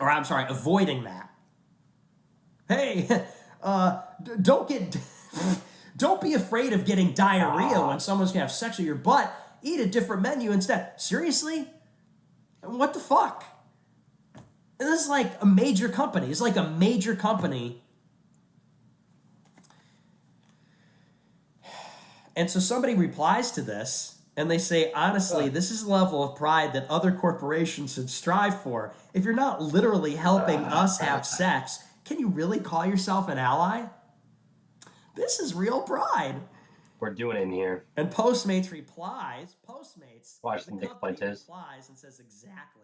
or I'm sorry, avoiding that. Hey, don't get, don't be afraid of getting diarrhea when someone's gonna have sex with your butt. Eat a different menu instead. Seriously? What the fuck? And this is like a major company. It's like a major company. And so somebody replies to this and they say, honestly, this is a level of pride that other corporations should strive for. If you're not literally helping us have sex, can you really call yourself an ally? This is real pride. We're doing it in here. And Postmates replies, Watch the some Nick company Fuentes. replies and says exactly.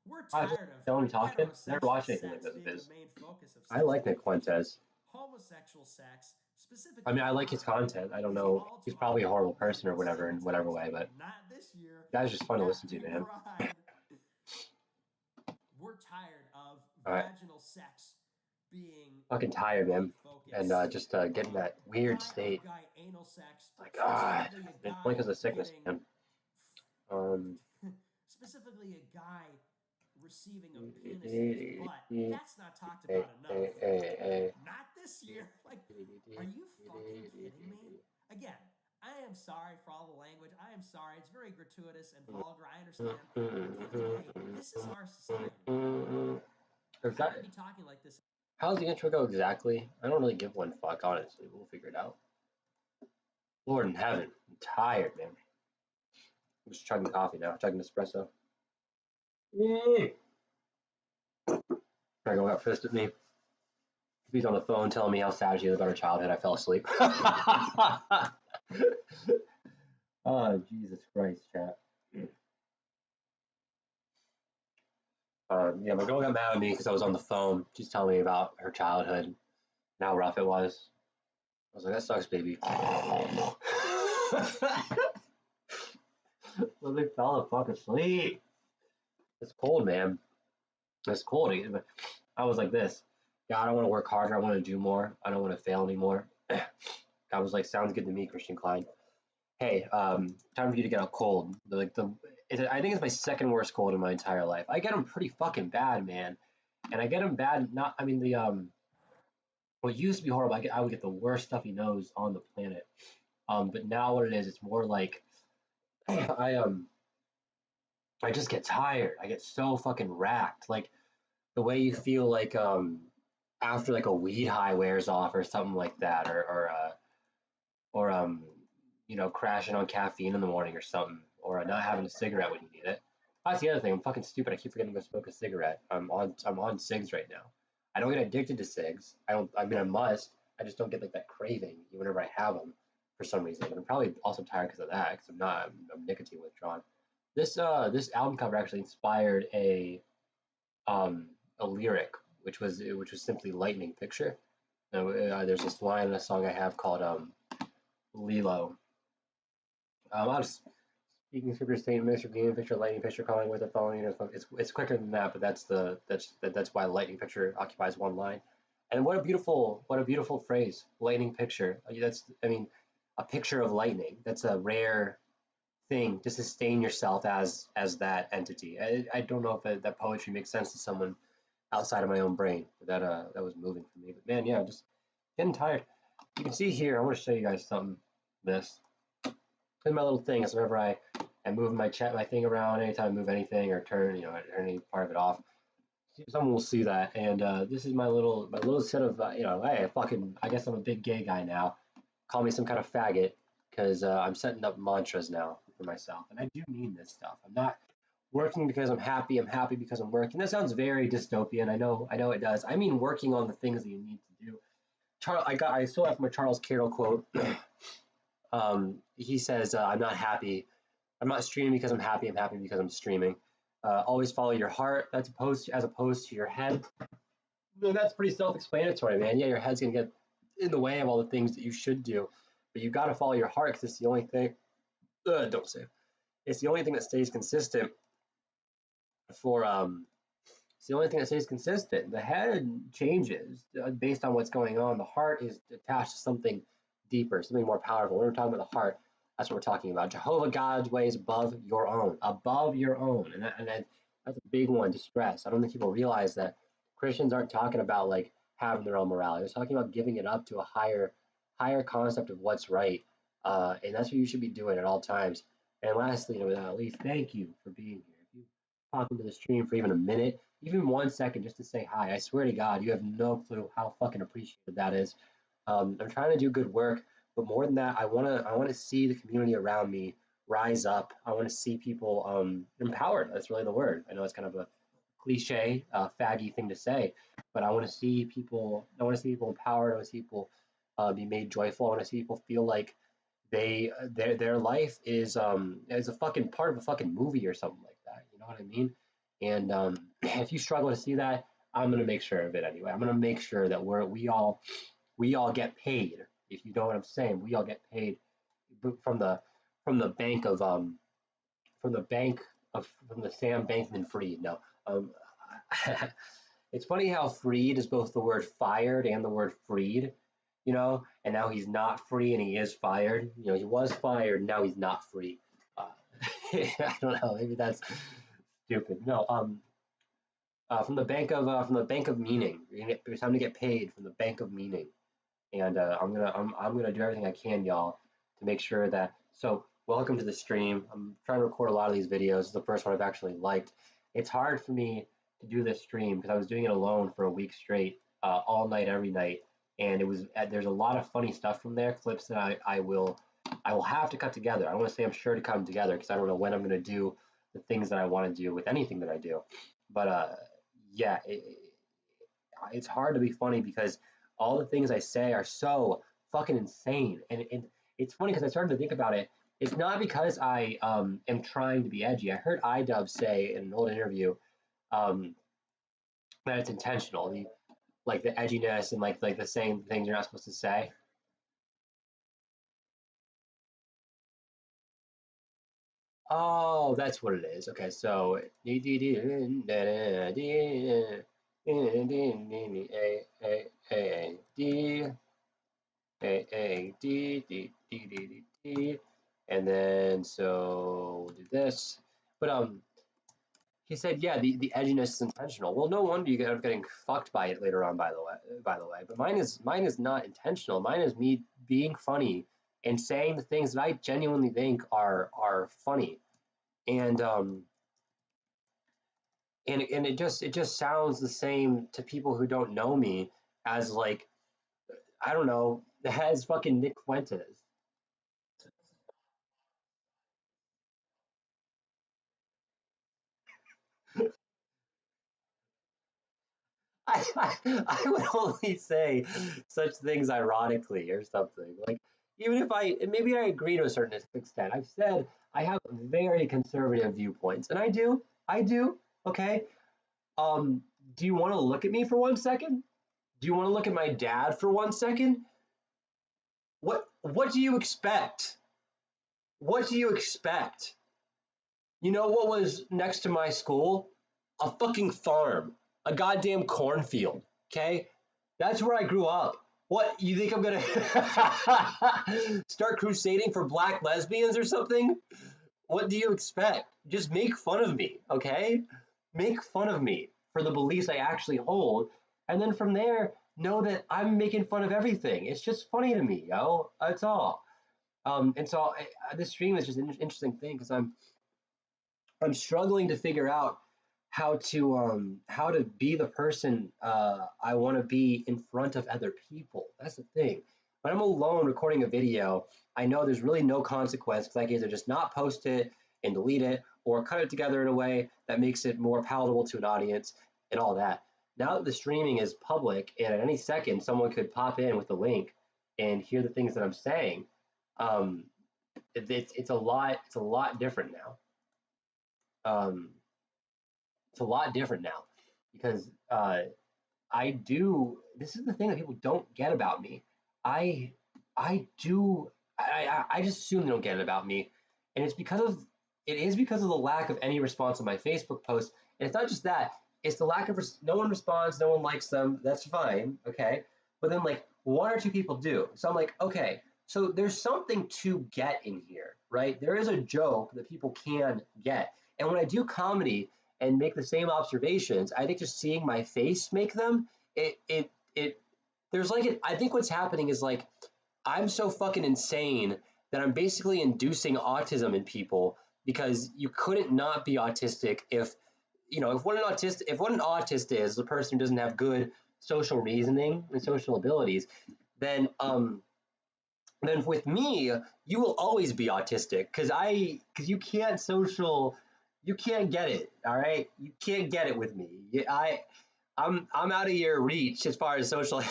We're I just tired don't of talk it. Never heterosexual watched anything like sex this of being his. the main focus of I sex like Nick education. Fuentes. Homosexual sex, specifically. I mean, I like his content. I don't know. He's probably a horrible person or whatever in whatever way, but not this year. the guy's just fun to listen to, man. We're tired of vaginal sex being fucking tired, man. And just getting that weird state. Like, it's only because of sickness, man. Specifically a guy receiving a penis in his butt. That's not talked about enough. Not this year. Like, are you fucking kidding me? Again, I am sorry for all the language. I am sorry. It's very gratuitous and vulgar. I understand. But at the end of the day, this is our society. I would be talking like this. How does the intro go exactly? I don't really give one fuck, honestly. We'll figure it out. Lord in heaven. I'm tired, man. I'm just chugging coffee now. Chugging espresso. Grego got pissed at me. He's on the phone telling me how sad she is about her childhood. I fell asleep. Oh, Jesus Christ, chat. Yeah, my girl got mad at me because I was on the phone. She's telling me about her childhood and how rough it was. I was like, that sucks, baby. Well, they fell the fuck asleep. It's cold, man. It's cold. I was like this. Yeah, I don't want to work harder. I want to do more. I don't want to fail anymore. I was like, sounds good to me, Christian Cline. Hey, time for you to get a cold. I think it's my second worst cold in my entire life. I get them pretty fucking bad, man. And I get them bad. What used to be horrible, I would get the worst stuffy nose on the planet. But now what it is, it's more like I just get tired. I get so fucking racked. Like the way you feel like after like a weed high wears off or something like that, or crashing on caffeine in the morning or something, or not having a cigarette when you need it. That's the other thing. I'm fucking stupid. I keep forgetting to go smoke a cigarette. I'm on cigs right now. I don't get addicted to cigs. I mean, I must. I just don't get like that craving whenever I have them for some reason. But I'm probably also tired because of that. Because I'm nicotine withdrawn. This album cover actually inspired a lyric, which was simply lightning picture. There's this line in a song I have called Lilo. I'll just speaking super state mixture, game picture, lightning picture, calling with the phone. It's quicker than that, but that's why lightning picture occupies one line. And what a beautiful phrase, lightning picture. A picture of lightning. That's a rare thing to sustain yourself as that entity. I don't know if that poetry makes sense to someone outside of my own brain. But that was moving for me. But man, yeah, I'm just getting tired. You can see here. I want to show you guys something. This is my little thing. Is whenever I move my thing around, anytime I move anything or turn any part of it off, someone will see that. And this is my little set of hey, I guess I'm a big gay guy now. Call me some kind of faggot because I'm setting up mantras now for myself, and I do mean this stuff. I'm not working because I'm happy. I'm happy because I'm working. That sounds very dystopian. I know it does. I mean working on the things that you need to do. I still have my Charles Carroll quote. He says, I'm not happy. I'm not streaming because I'm happy. I'm happy because I'm streaming. Always follow your heart. As opposed to your head. Well, that's pretty self-explanatory, man. Yeah, your head's gonna get in the way of all the things that you should do, but you got to follow your heart because it's the only thing. Don't say it. It's the only thing that stays consistent. It's the only thing that stays consistent. The head changes based on what's going on. The heart is attached to something deeper, something more powerful. When we're talking about the heart, that's what we're talking about. Jehovah God's way is above your own, and That's a big one to stress. I don't think people realize that Christians aren't talking about like having their own morality. They're talking about giving it up to a higher concept of what's right, and that's what you should be doing at all times. And lastly, without least, thank you for being here. If you pop into the stream for even a minute, even 1 second, just to say hi, I swear to God, you have no clue how fucking appreciated that is. I'm trying to do good work, but more than that, I wanna see the community around me rise up. I want to see people empowered. That's really the word. I know it's kind of a cliche, faggy thing to say, but I want to see people. I want to see people empowered. I want to see people be made joyful. I want to see people feel like their life is a fucking part of a fucking movie or something like that. You know what I mean? And if you struggle to see that, I'm gonna make sure of it anyway. I'm gonna make sure that we all get paid. If you know what I'm saying, we all get paid from the bank of from the bank from the Sam Bankman-Fried. No, um, it's funny how freed is both the word fired and the word freed. And now he's not free and he is fired. He was fired, now he's not free. Uh, I don't know. Maybe that's stupid. No. From the bank of meaning. It's time to get paid from the bank of meaning, and I'm gonna do everything I can, y'all, to make sure that. So welcome to the stream. I'm trying to record a lot of these videos. This is the first one I've actually liked. It's hard for me to do this stream because I was doing it alone for a week straight, all night, every night, and there's a lot of funny stuff from there, clips that I will have to cut together. I don't want to say I'm sure to cut them together because I don't know when I'm going to do the things that I want to do with anything that I do, but yeah, it's hard to be funny because all the things I say are so fucking insane. And it's funny because I started to think about it. It's not because I am trying to be edgy. I heard iDub say in an old interview um, that it's intentional, like the edginess and like the saying things you're not supposed to say. Oh, that's what it is. Okay, so A D D D D D D, and then so we'll do this. But he said, yeah, the edginess is intentional. Well, no wonder you end up getting fucked by it later on. By the way, but mine is not intentional. Mine is me being funny and saying the things that I genuinely think are funny, and it just sounds the same to people who don't know me as like I don't know as fucking Nick Fuentes. I would only say such things ironically or something. Like, even if maybe I agree to a certain extent. I've said I have very conservative viewpoints, and I do. Okay. Um, do you want to look at me for 1 second? Do you want to look at my dad for 1 second? What do you expect? What do you expect? You know what was next to my school? A fucking farm, a goddamn cornfield. Okay, that's where I grew up. What, you think I'm gonna start crusading for black lesbians or something? What do you expect? Just make fun of me, okay? Make fun of me for the beliefs I actually hold, and then from there, know that I'm making fun of everything. It's just funny to me, yo. That's all. And so this stream is just an interesting thing because I'm struggling to figure out how to be the person I want to be in front of other people. That's the thing. When I'm alone recording a video, I know there's really no consequence because I can either just not post it and delete it or cut it together in a way that makes it more palatable to an audience and all that. Now that the streaming is public and at any second someone could pop in with a link and hear the things that I'm saying, um, it's a lot different now. Um, it's a lot different now because I do. This is the thing that people don't get about me. I I do. I just assume they don't get it about me, and it is because of the lack of any response on my Facebook post. And it's not just that; it's the lack of no one responds, no one likes them. That's fine, okay. But then like one or two people do. So I'm like, okay, so there's something to get in here, right? There is a joke that people can get, and when I do comedy, and make the same observations. I think just seeing my face make them, it there's like I think what's happening is like I'm so fucking insane that I'm basically inducing autism in people because you couldn't not be autistic if if what an autist is the person who doesn't have good social reasoning and social abilities, then then with me you will always be autistic because you can't get it, all right, you can't get it with me. I'm out of your reach as far as social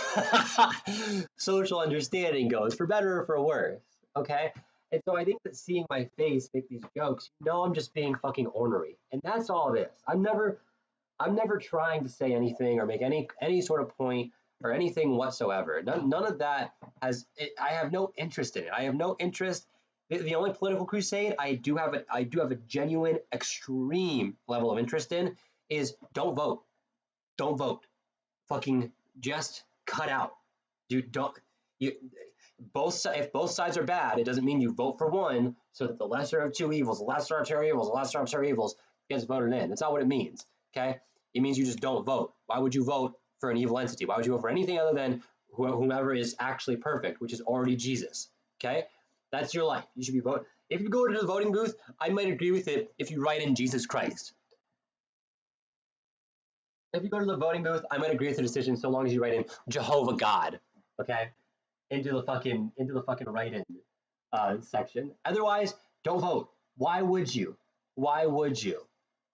social understanding goes, for better or for worse. Okay, and so I think that seeing my face make these jokes, I'm just being fucking ornery, and that's all it is. I'm never trying to say anything or make any sort of point or anything whatsoever. None of that I have no interest in it. I have no interest. The only political crusade I do have a genuine extreme level of interest in is don't vote. Don't vote. Fucking just cut out. Dude, don't you if both sides are bad, it doesn't mean you vote for one so that the lesser of two evils, the lesser of two evils, the lesser of two evils gets voted in. That's not what it means. Okay? It means you just don't vote. Why would you vote for an evil entity? Why would you vote for anything other than whomever is actually perfect, which is already Jesus? Okay? That's your life. You should be voting. If you go to the voting booth, I might agree with it if you write in Jesus Christ. If you go to the voting booth, I might agree with the decision so long as you write in Jehovah God. Okay? Into the fucking write-in section. Otherwise, don't vote. Why would you? Why would you?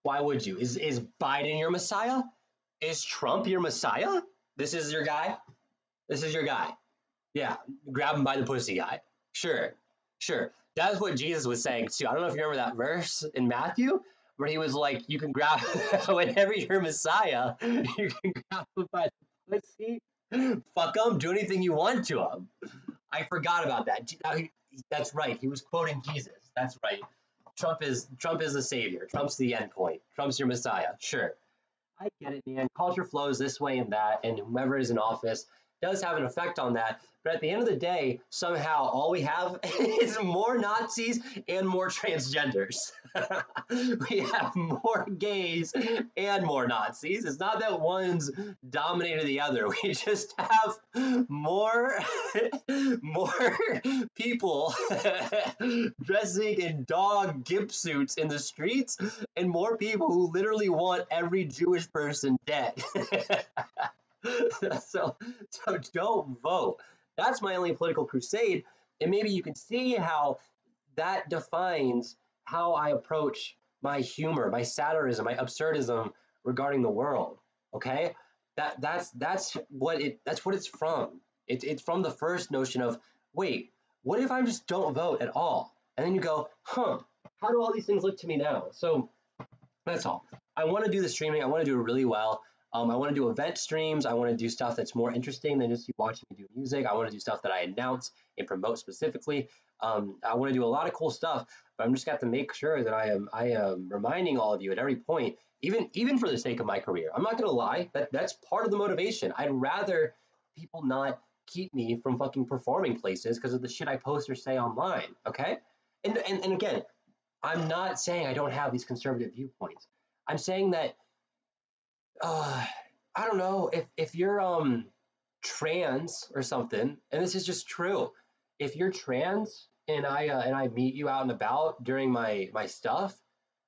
Why would you? Is Biden your Messiah? Is Trump your Messiah? This is your guy? This is your guy. Yeah, grab him by the pussy guy. Sure, sure. That's what Jesus was saying too. I don't know if you remember that verse in Matthew where he was like, you can grab, whenever you're Messiah, you can grab him by the pussy, fuck him, do anything you want to him. I forgot about that. That's right. He was quoting Jesus. That's right. Trump is the savior. Trump's the end point. Trump's your Messiah. Sure. I get it, man. Culture flows this way and that, and whomever is in office does have an effect on that. But at the end of the day, somehow all we have is more Nazis and more transgenders. We have more gays and more Nazis. It's not that one's dominated the other. We just have more more people dressing in dog gimp suits in the streets and more people who literally want every Jewish person dead. so, so don't vote. That's my only political crusade. And maybe you can see how that defines how I approach my humor, my satirism, my absurdism regarding the world. Okay? That's what it's from. It's from the first notion of, wait, what if I just don't vote at all? And then you go, huh, how do all these things look to me now? So that's all. I want to do the streaming. I want to do it really well. I want to do event streams. I want to do stuff that's more interesting than just you watching me do music. I want to do stuff that I announce and promote specifically. I want to do a lot of cool stuff, but I'm just got to make sure that I am reminding all of you at every point, even for the sake of my career. I'm not gonna lie, that's part of the motivation. I'd rather people not keep me from fucking performing places because of the shit I post or say online. Okay, and again, I'm not saying I don't have these conservative viewpoints. I'm saying that uh, I don't know if you're trans or something, and this is just true. If you're trans and I meet you out and about during my stuff,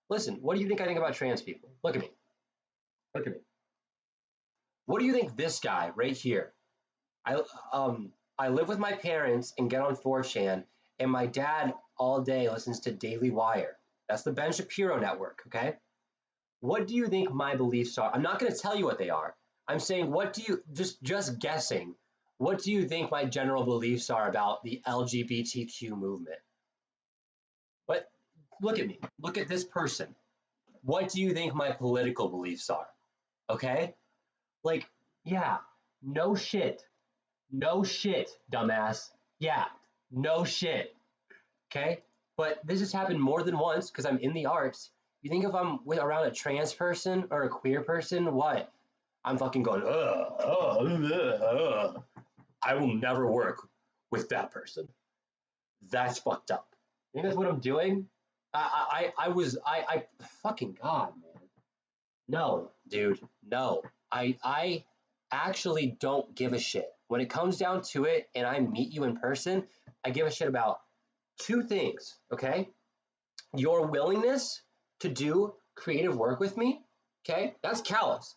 listen. What do you think I think about trans people? Look at me. Look at me. What do you think this guy right here? I live with my parents and get on 4chan, and my dad all day listens to Daily Wire. That's the Ben Shapiro network. Okay. What do you think my beliefs are? I'm not going to tell you what they are. I'm saying, what do you, just guessing, what do you think my general beliefs are about the LGBTQ movement? But look at me. Look at this person. What do you think my political beliefs are? Okay? Like, yeah, no shit. No shit, dumbass. Yeah, no shit. Okay? But this has happened more than once because I'm in the arts. You think if I'm around a trans person or a queer person, what? I'm fucking going, I will never work with that person. That's fucked up. You think that's what I'm doing? I fucking God, man. No, dude, no. I actually don't give a shit. When it comes down to it and I meet you in person, I give a shit about two things, okay? Your willingness to do creative work with me, okay? That's callous.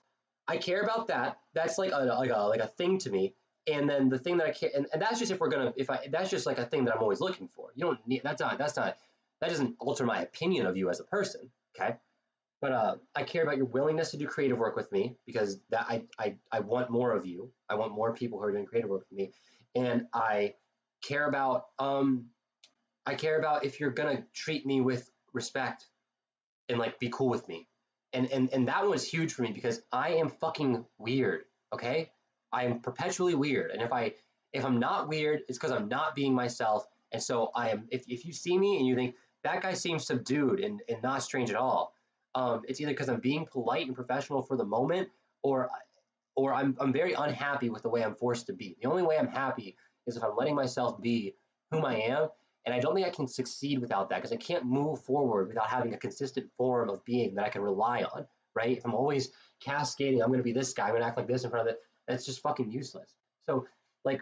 I care about that. That's like a thing to me. And then the thing that I care, and that's just if we're gonna, if I, that's just like a thing that I'm always looking for. You don't need, that doesn't alter my opinion of you as a person, okay? But I care about your willingness to do creative work with me because that I want more of you. I want more people who are doing creative work with me, and care about I care about if you're gonna treat me with respect and like be cool with me. And that was huge for me because I am fucking weird. Okay, I am perpetually weird, and if I'm not weird, it's because I'm not being myself. And so I am. If you see me and you think that guy seems subdued and not strange at all, it's either because I'm being polite and professional for the moment, or I'm very unhappy with the way I'm forced to be. The only way I'm happy is if I'm letting myself be whom I am, and I don't think I can succeed without that because I can't move forward without having a consistent form of being that I can rely on, right? If I'm always cascading, I'm going to be this guy, I'm going to act like this in front of it, that's just fucking useless. So, like,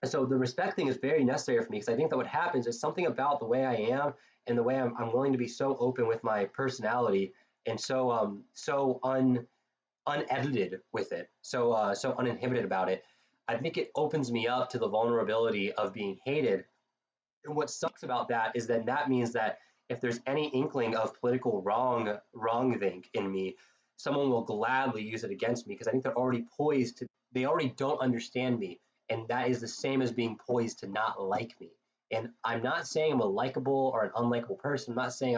so the respect thing is very necessary for me because I think that what happens is something about the way I am and the way I'm willing to be so open with my personality and so unedited with it, so uninhibited about it. I think it opens me up to the vulnerability of being hated. And what sucks about that is that means that if there's any inkling of political wrongthink in me, someone will gladly use it against me because I think they're already poised to. They already don't understand me, and that is the same as being poised to not like me. And I'm not saying I'm a likable or an unlikable person. I'm not saying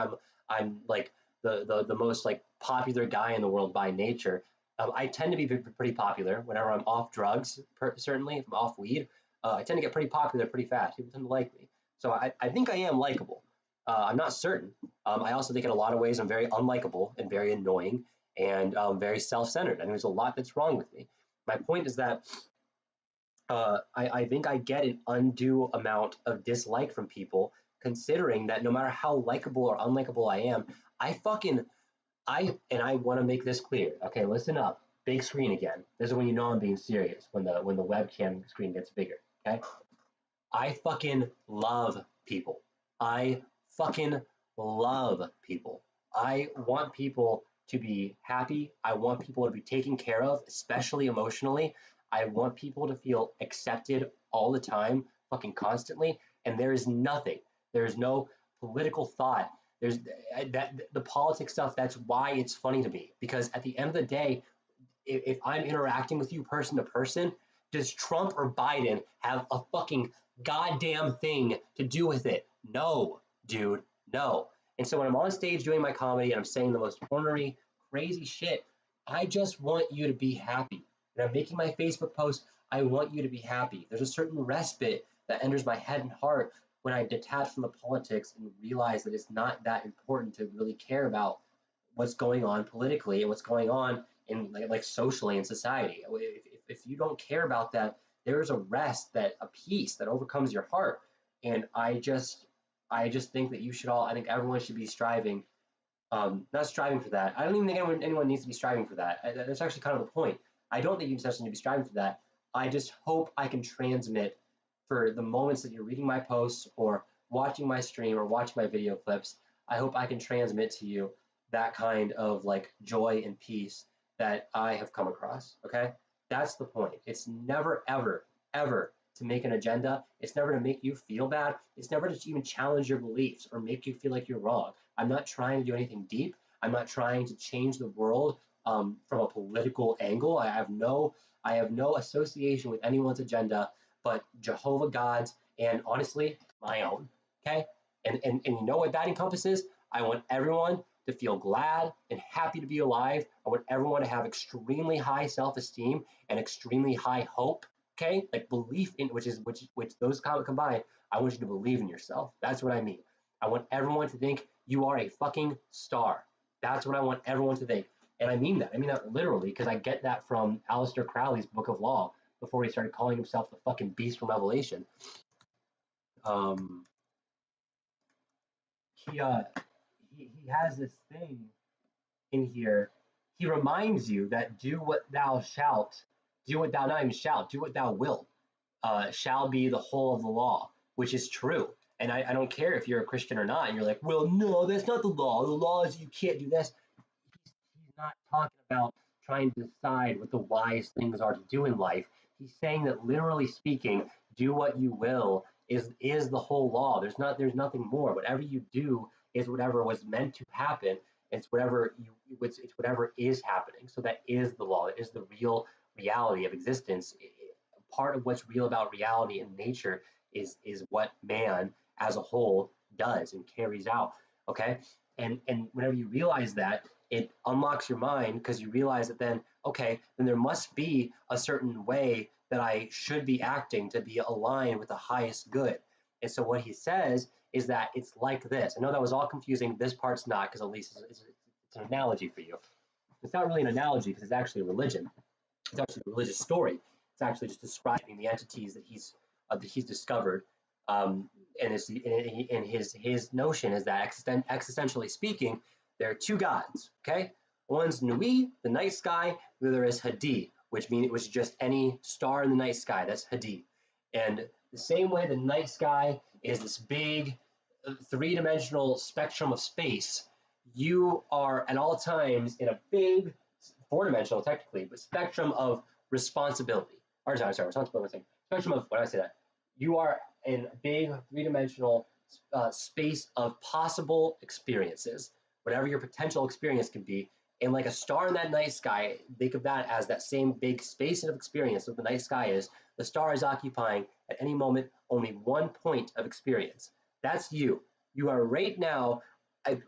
I'm like the most like popular guy in the world by nature. I tend to be pretty popular whenever I'm off drugs. Certainly, if I'm off weed, I tend to get pretty popular pretty fast. People tend to like me. So I think I am likable. I'm not certain. I also think in a lot of ways I'm very unlikable and very annoying and very self-centered. And there's a lot that's wrong with me. My point is that I think I get an undue amount of dislike from people, considering that no matter how likable or unlikable I am, I fucking I want to make this clear. Okay, listen up. Big screen again. This is when you know I'm being serious. When the webcam screen gets bigger. Okay. I fucking love people. I fucking love people. I want people to be happy. I want people to be taken care of, especially emotionally. I want people to feel accepted all the time, fucking constantly. And there is nothing, there is no political thought. There's that the politics stuff. That's why it's funny to me because at the end of the day, if I'm interacting with you person to person, does Trump or Biden have a fucking goddamn thing to do with it? No, dude, no. And so when I'm on stage doing my comedy and I'm saying the most ornery, crazy shit, I just want you to be happy. And I'm making my Facebook post, I want you to be happy. There's a certain respite that enters my head and heart when I detach from the politics and realize that it's not that important to really care about what's going on politically and what's going on in like socially in society. If you don't care about that, there's a rest, that a peace that overcomes your heart. And I just think that you should all. I think everyone should be striving. Not striving for that. I don't even think anyone needs to be striving for that. That's actually kind of the point. I don't think you necessarily need to be striving for that. I just hope I can transmit for the moments that you're reading my posts or watching my stream or watching my video clips. I hope I can transmit to you that kind of like joy and peace that I have come across. Okay, that's the point. It's never ever to make an agenda. It's never to make you feel bad. It's never to even challenge your beliefs or make you feel like you're wrong. I'm not trying to do anything deep. I'm not trying to change the world from a political angle. I have no association with anyone's agenda but Jehovah God's and honestly my own. Okay, and you know what that encompasses? I want everyone to feel glad and happy to be alive. I want everyone to have extremely high self-esteem and extremely high hope. Okay, like belief in which those combined. I want you to believe in yourself. That's what I mean. I want everyone to think you are a fucking star. That's what I want everyone to think. And I mean that. I mean that literally because I get that from Aleister Crowley's Book of Law before he started calling himself the fucking beast from Revelation. Um, he, uh, he has this thing in here he reminds you that do what thou shalt, do what thou not even shalt, do what thou wilt, shall be the whole of the law, which is true. And I don't care if you're a Christian or not, and you're like, well, no, that's not the law. The law is you can't do this. He's not talking about trying to decide what the wise things are to do in life. He's saying that literally speaking, do what you will is the whole law. There's nothing more. Whatever you do is whatever was meant to happen. It's whatever is happening. So that is the law. It is the real reality of existence. Part of what's real about reality and nature is what man as a whole does and carries out. Okay, and whenever you realize that, it unlocks your mind because you realize that then, okay, then there must be a certain way that I should be acting to be aligned with the highest good. And so what he says is that it's like this. I know that was all confusing. This part's not, because at least it's an analogy for you. It's not really an analogy because it's actually a religion. It's actually a religious story. It's actually just describing the entities that he's discovered. And his notion is that existentially speaking, there are two gods. Okay, one's Nui, the night sky. The other is Hadi, which means it was just any star in the night sky. That's Hadi. And the same way the night sky is this big three-dimensional spectrum of space, you are at all times in a big four-dimensional, technically, but spectrum of responsibility. Or sorry, responsibility. Spectrum of, what did I say that? You are in a big three-dimensional space of possible experiences, whatever your potential experience can be. And like a star in that night sky, think of that as that same big space of experience that the night sky is. The star is occupying at any moment only one point of experience. That's you. You are right now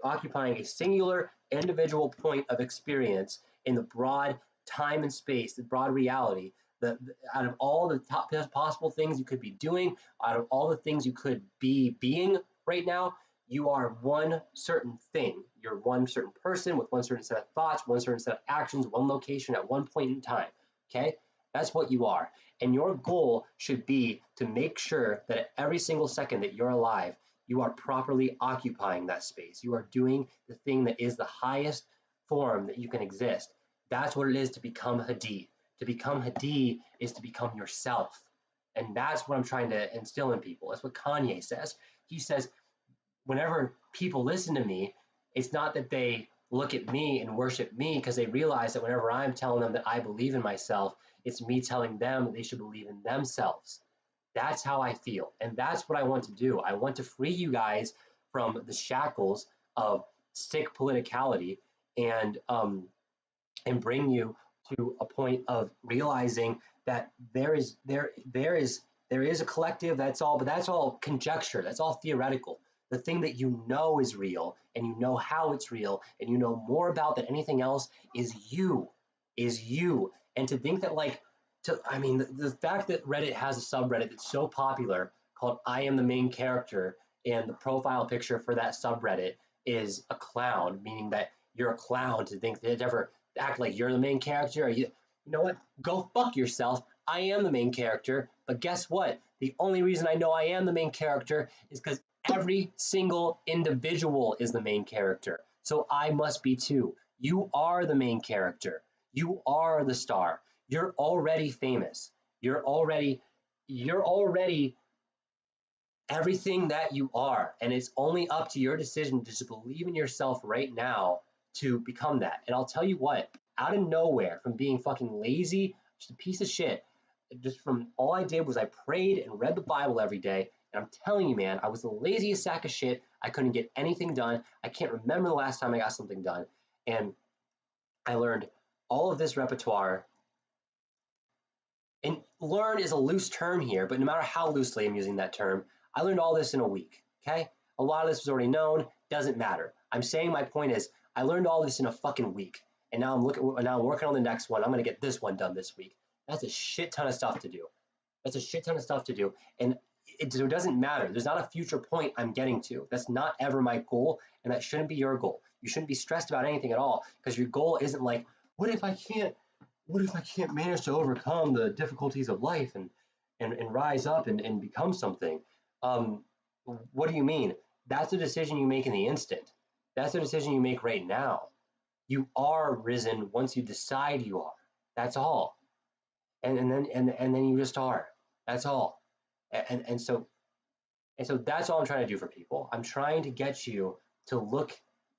occupying a singular individual point of experience in the broad time and space, the broad reality. Out of all the top possible things you could be doing, out of all the things you could be being right now, you are one certain thing. You're one certain person with one certain set of thoughts, one certain set of actions, one location at one point in time. Okay? That's what you are. And your goal should be to make sure that at every single second that you're alive, you are properly occupying that space. You are doing the thing that is the highest form that you can exist. That's what it is to become Hadi. To become Hadi is to become yourself. And that's what I'm trying to instill in people. That's what Kanye says. He says, whenever people listen to me, it's not that they look at me and worship me, because they realize that whenever I'm telling them that I believe in myself, it's me telling them that they should believe in themselves. That's how I feel. And that's what I want to do. I want to free you guys from the shackles of sick politicality and bring you to a point of realizing that there is a collective. That's all, but that's all conjecture. That's all theoretical. The thing that you know is real, and you know how it's real, and you know more about than anything else is you. And to think that the fact that Reddit has a subreddit that's so popular called I Am the Main Character, and the profile picture for that subreddit is a clown, meaning that you're a clown to think that ever act like you're the main character. Or you know what? Go fuck yourself. I am the main character, but guess what? The only reason I know I am the main character is because every single individual is the main character. So I must be too. You are the main character. You are the star. You're already famous. You're already everything that you are. And it's only up to your decision to just believe in yourself right now to become that. And I'll tell you what, out of nowhere, from being fucking lazy, just a piece of shit, just from all I did was I prayed and read the Bible every day. And I'm telling you, man, I was the laziest sack of shit. I couldn't get anything done. I can't remember the last time I got something done. And I learned all of this repertoire. And learn is a loose term here, but no matter how loosely I'm using that term, I learned all this in a week, okay? A lot of this was already known, doesn't matter. I'm saying my point is, I learned all this in a fucking week. And now I'm working on the next one. I'm gonna get this one done this week. That's a shit ton of stuff to do. And it doesn't matter. There's not a future point I'm getting to. That's not ever my goal, and that shouldn't be your goal. You shouldn't be stressed about anything at all, because your goal isn't like, what if I can't manage to overcome the difficulties of life and rise up and become something? What do you mean? That's a decision you make in the instant. That's a decision you make right now. You are risen once you decide you are. That's all. And then you just are. That's all. And so that's all I'm trying to do for people. I'm trying to get you to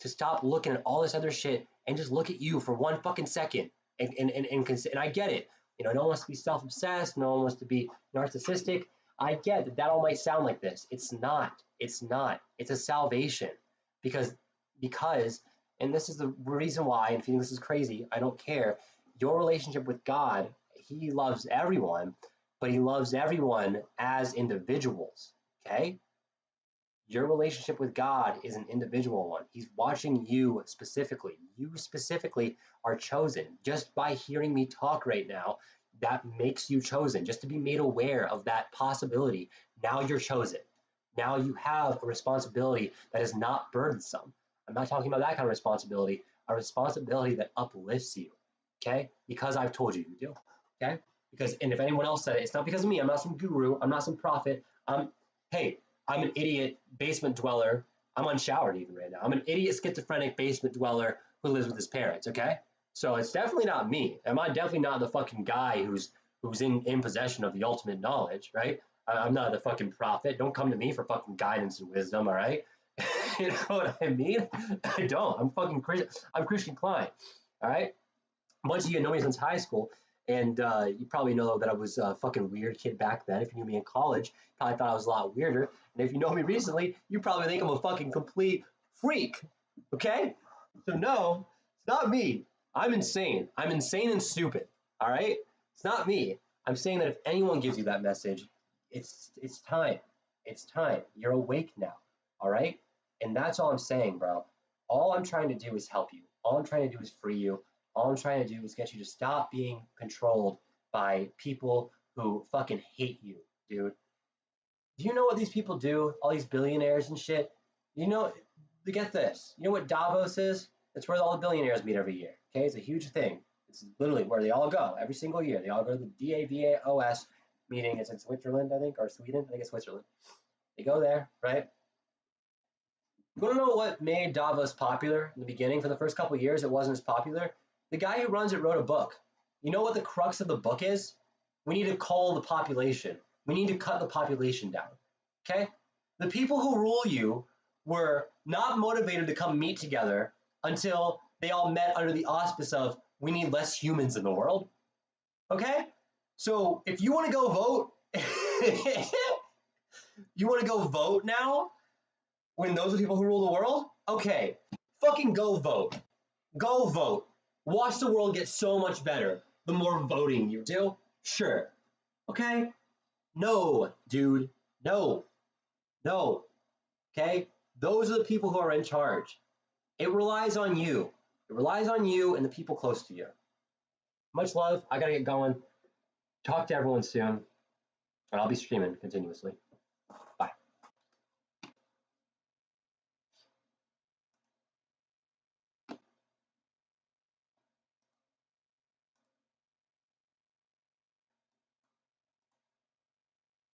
stop looking at all this other shit and just look at you for one fucking second. And I get it. No one wants to be self-obsessed. No one wants to be narcissistic. I get that all might sound like this. It's not. It's not. It's a salvation, because and this is the reason why. And if you think this is crazy, I don't care. Your relationship with God, He loves everyone, but He loves everyone as individuals. Okay? Your relationship with God is an individual one. He's watching you specifically. You specifically are chosen. Just by hearing me talk right now, that makes you chosen. Just to be made aware of that possibility, now you're chosen. Now you have a responsibility that is not burdensome. I'm not talking about that kind of responsibility, a responsibility that uplifts you. Okay? Because I've told you do. Okay? And if anyone else said it, it's not because of me. I'm not some guru. I'm not some prophet. Hey, I'm an idiot basement dweller. I'm unshowered even right now. I'm an idiot schizophrenic basement dweller who lives with his parents, okay? So it's definitely not me. I'm definitely not the fucking guy who's in possession of the ultimate knowledge, right? I'm not the fucking prophet. Don't come to me for fucking guidance and wisdom, all right? You know what I mean? I don't. I'm fucking Christian. I'm Christian Cline, all right? A bunch of you know me since high school, and you probably know that I was a fucking weird kid back then. If you knew me in college, you probably thought I was a lot weirder. And if you know me recently, you probably think I'm a fucking complete freak. Okay? So no, it's not me. I'm insane. I'm insane and stupid. All right? It's not me. I'm saying that if anyone gives you that message, it's time. It's time. You're awake now. All right? And that's all I'm saying, bro. All I'm trying to do is help you. All I'm trying to do is free you. All I'm trying to do is get you to stop being controlled by people who fucking hate you, dude. Do you know what these people do? All these billionaires and shit. Get this. You know what Davos is? It's where all the billionaires meet every year. Okay, it's a huge thing. It's literally where they all go every single year. They all go to the DAVOS meeting. It's in Switzerland, I think, or Sweden. I think it's Switzerland. They go there, right? You want to know what made Davos popular in the beginning? For the first couple of years, it wasn't as popular. The guy who runs it wrote a book. You know what the crux of the book is? We need to cull the population. We need to cut the population down. Okay? The people who rule you were not motivated to come meet together until they all met under the auspice of we need less humans in the world. Okay? So if you want to go vote, you want to go vote now when those are the people who rule the world? Okay. Fucking go vote. Go vote. Watch the world get so much better the more voting you do. Sure. Okay? No, dude. No. No. Okay? Those are the people who are in charge. It relies on you. It relies on you and the people close to you. Much love. I gotta get going. Talk to everyone soon. And I'll be streaming continuously.